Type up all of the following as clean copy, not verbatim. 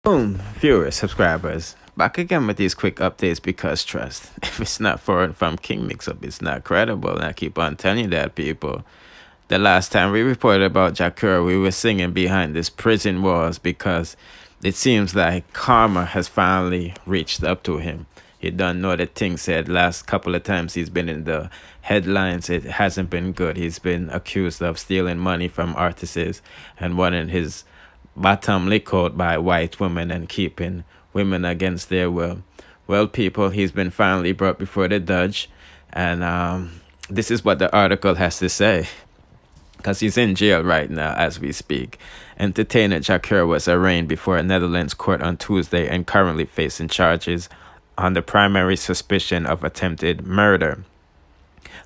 Boom, viewers, subscribers, back again with these quick updates because trust, if it's not foreign from King Mix-Up, it's not credible. And I keep on telling you that, people. The last time we reported about Jakura, we were singing behind this prison walls because it seems like karma has finally reached up to him. He done know the thing said last couple of times he's been in the headlines. It hasn't been good. He's been accused of stealing money from artists and wanting his bottom licked out by white women and keeping women against their will. Well, people, he's been finally brought before the judge, and this is what the article has to say, because he's in jail right now as we speak. Entertainer Jakura was arraigned before a Netherlands court on Tuesday and currently facing charges on the primary suspicion of attempted murder.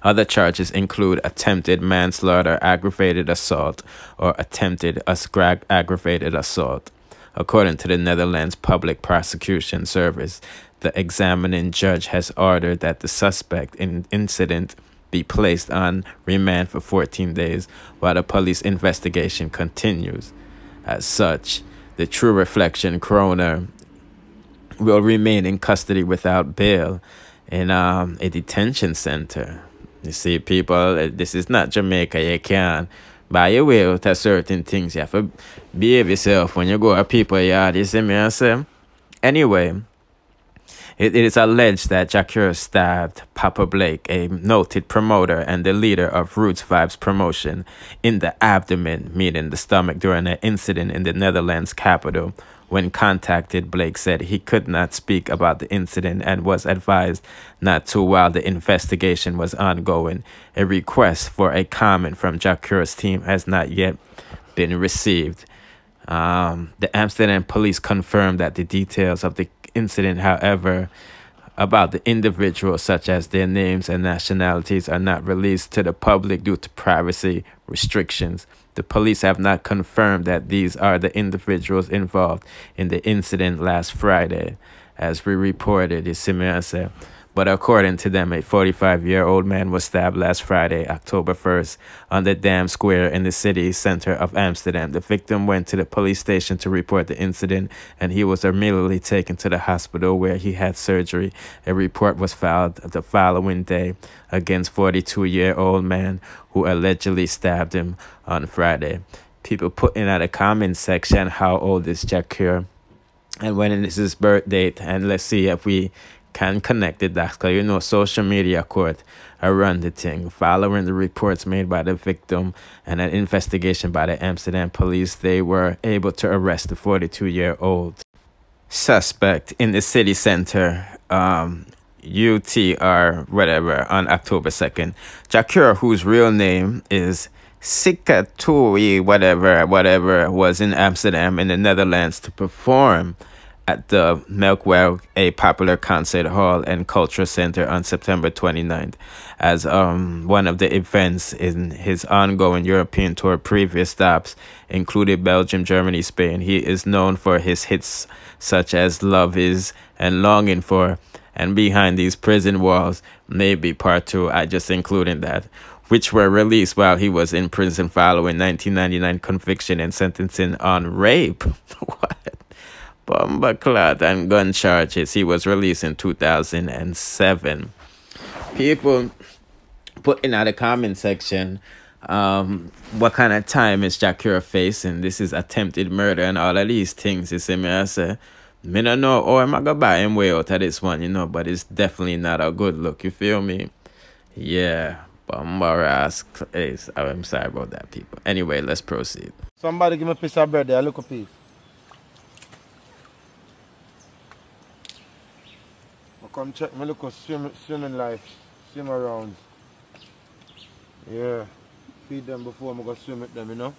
Other charges include attempted manslaughter, aggravated assault, or attempted aggravated assault. According to the Netherlands Public Prosecution Service, the examining judge has ordered that the suspect in incident be placed on remand for 14 days while the police investigation continues. As such, the True Reflection Kroner will remain in custody without bail in a detention center. You see, people, this is not Jamaica. You can't buy your way out of certain things. You have to behave yourself when you go to people's yard. You see me, I say? Anyway, it is alleged that Jakura stabbed Papa Blake, a noted promoter and the leader of Roots Vibes promotion, in the abdomen, meaning the stomach, during an incident in the Netherlands capital. When contacted, Blake said he could not speak about the incident and was advised not to while the investigation was ongoing. A request for a comment from Jakura's team has not yet been received. The Amsterdam police confirmed that the details of the incident, however, about the individuals, such as their names and nationalities, are not released to the public due to privacy restrictions. The police have not confirmed that these are the individuals involved in the incident last Friday, as we reported, you see me, I say. But according to them, a 45-year-old man was stabbed last Friday, October 1st, on the Dam Square in the city center of Amsterdam. The victim went to the police station to report the incident, and he was immediately taken to the hospital where he had surgery. A report was filed the following day against 42-year-old man who allegedly stabbed him on Friday. People putting out a comment section, how old is Jakura and when is his birth date, and let's see if we can connect it, that because you know social media court around the thing. Following the reports made by the victim and an investigation by the Amsterdam police, they were able to arrest the 42-year-old suspect in the city center UTR whatever on October 2nd. Jakura, whose real name is Sikatui whatever, was in Amsterdam in the Netherlands to perform at the Melkweg, a popular concert hall and cultural center, on September 29th. As one of the events in his ongoing European tour, previous stops included Belgium, Germany, Spain. He is known for his hits such as Love Is and Longing For and Behind These Prison Walls, maybe Part 2, I just included that, which were released while he was in prison following 1999 conviction and sentencing on rape. What? Bombaclad and gun charges. He was released in 2007. People put in the comment section what kind of time is Jakura facing. This is attempted murder and all of these things. You see me, I say, me don't know how I'm gonna buy him way out of this one, you know, but it's definitely not a good look, you feel me? Yeah, Bombaras. I'm sorry about that, people. Anyway, let's proceed. Somebody give me a piece of bread there, look a piece. Come check me, look at swimming life, swim around. Yeah, feed them before I go swim with them, you know.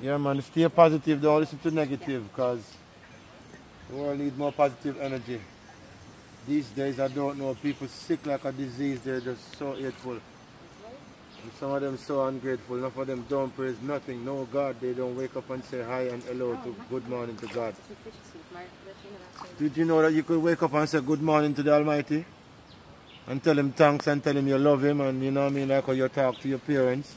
Yeah, man, stay positive, don't listen to negative, because the world needs more positive energy. These days, I don't know, people sick like a disease, they're just so hateful. And some of them so ungrateful, enough of them don't praise nothing, no God, they don't wake up and say hi and hello to good morning to God. Did you know that you could wake up and say good morning to the Almighty? And tell him thanks and tell him you love him, and you know what I mean, like how you talk to your parents.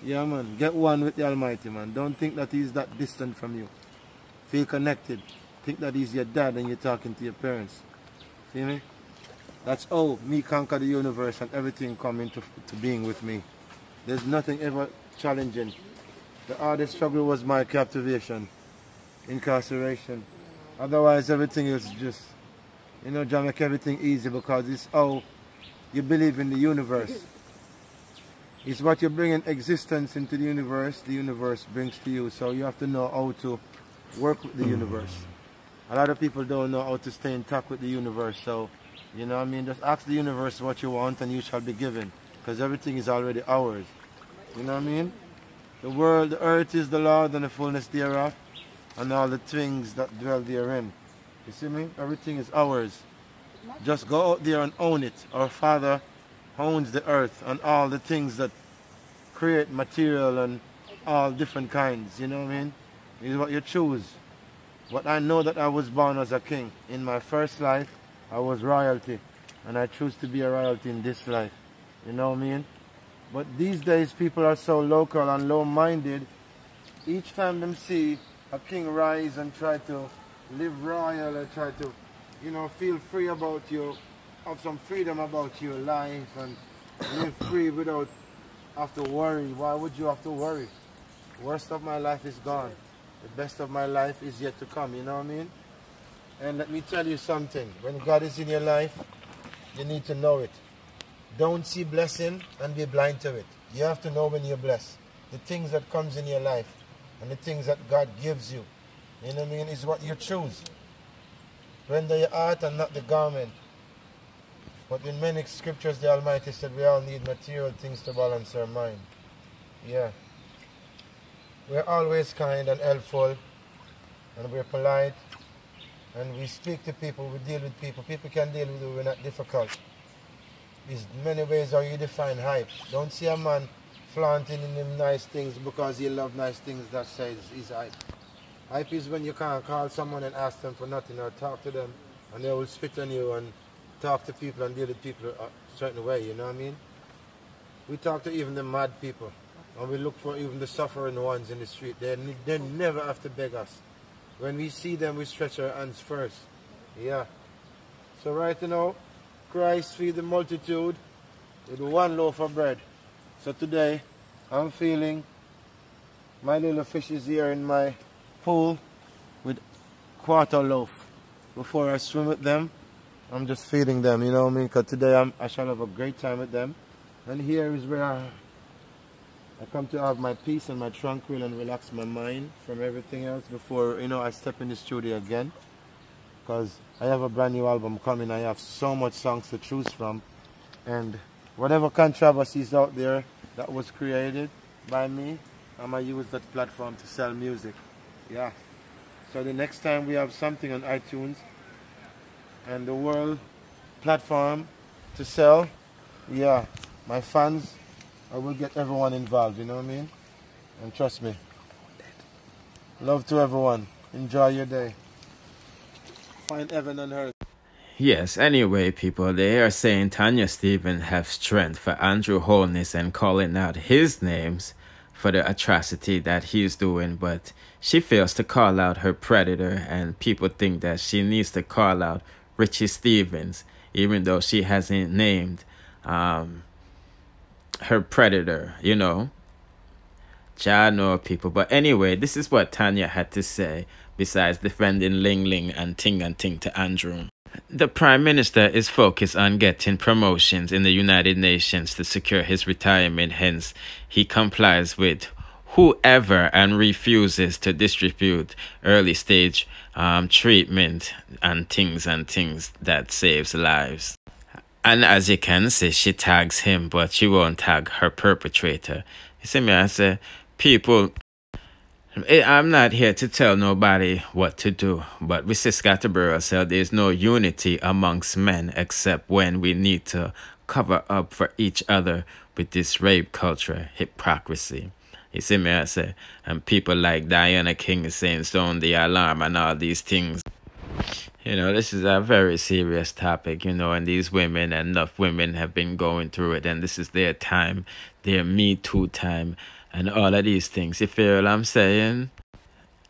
Yeah, man, get one with the Almighty, man. Don't think that he's that distant from you. feel connected. Think that he's your dad and you're talking to your parents. See me? That's how me conquer the universe and everything come into to being with me. There's nothing ever challenging. The hardest struggle was my captivation, incarceration. Otherwise, everything is just, John, make everything easy because it's how you believe in the universe. It's what you bring in existence into the universe brings to you. So you have to know how to work with the universe. A lot of people don't know how to stay in touch with the universe. So, just ask the universe what you want and you shall be given. Because everything is already ours. You know what I mean? The world, the earth is the Lord and the fullness thereof, and all the things that dwell therein. You see me? Everything is ours. Just go out there and own it. Our Father owns the earth and all the things that create material and all different kinds. You know what I mean? It's what you choose. But I know that I was born as a king. In my first life, I was royalty. And I choose to be a royalty in this life. You know what I mean? But these days, people are so local and low-minded. Each time them see a king rise and try to live royal or try to, feel free about you, have some freedom about your life and live free without have to worry. Why would you have to worry? The worst of my life is gone. The best of my life is yet to come, you know what I mean? And let me tell you something. When God is in your life, you need to know it. Don't see blessing and be blind to it. You have to know when you're blessed. The things that comes in your life and the things that God gives you, you know what I mean, is what you choose. Render your heart and not the garment. But in many scriptures, the Almighty said we all need material things to balance our mind. Yeah. We're always kind and helpful, and we're polite, and we speak to people, we deal with people. People can deal with you, we're not difficult. There's many ways how you define hype. Don't see a man flaunting in them nice things because he loves nice things that says he's hype. Hype is when you can't call someone and ask them for nothing or talk to them and they will spit on you and talk to people and deal with people a certain way, you know what I mean? We talk to even the mad people and we look for even the suffering ones in the street. They never have to beg us. When we see them, we stretch our hands first. Yeah. So right now, Christ feed the multitude with one loaf of bread. So today, I'm feeling my little fishes here in my pool with quarter loaf. Before I swim with them, I'm just feeding them, you know what I mean? Because today I shall have a great time with them. And here is where I come to have my peace and my tranquil and relax my mind from everything else before, I step in the studio again. Because I have a brand new album coming. I have so much songs to choose from. And whatever controversies out there that was created by me, I'm going to use that platform to sell music. Yeah. So the next time we have something on iTunes and the world platform to sell, yeah, my fans, I will get everyone involved, you know what I mean? And trust me. Love to everyone. Enjoy your day. Find heaven on earth. Yes, anyway, people, they are saying Tanya Stevens have strength for Andrew Holness and calling out his names for the atrocity that he's doing, but she fails to call out her predator, and people think that she needs to call out Richie Stevens, even though she hasn't named her predator, Jah know people. But anyway, this is what Tanya had to say, besides defending Ling Ling and Ting to Andrew. The Prime Minister is focused on getting promotions in the United Nations to secure his retirement, hence he complies with whoever and refuses to distribute early stage treatment and things that saves lives. And as you can see, she tags him, but she won't tag her perpetrator. You see me, I say, people, I'm not here to tell nobody what to do, but we see Scottsboro said there's no unity amongst men except when we need to cover up for each other with this rape culture, hypocrisy. You see me, I say, and people like Diana King is saying sound the alarm and all these things. This is a very serious topic, and these women, enough women have been going through it, and this is their time, their Me Too time, and all of these things. You feel what I'm saying?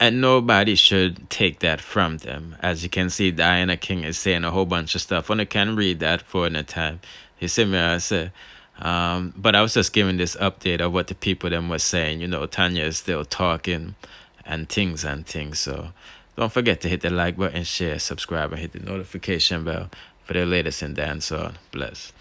And nobody should take that from them. As you can see, Diana King is saying a whole bunch of stuff. And I can read that for in a time. You see me, I say. But I was just giving this update of what the people them were saying. You know, Tanya is still talking and things and things. So don't forget to hit the like button, share, subscribe, and hit the notification bell for the latest in dancehall. Bless.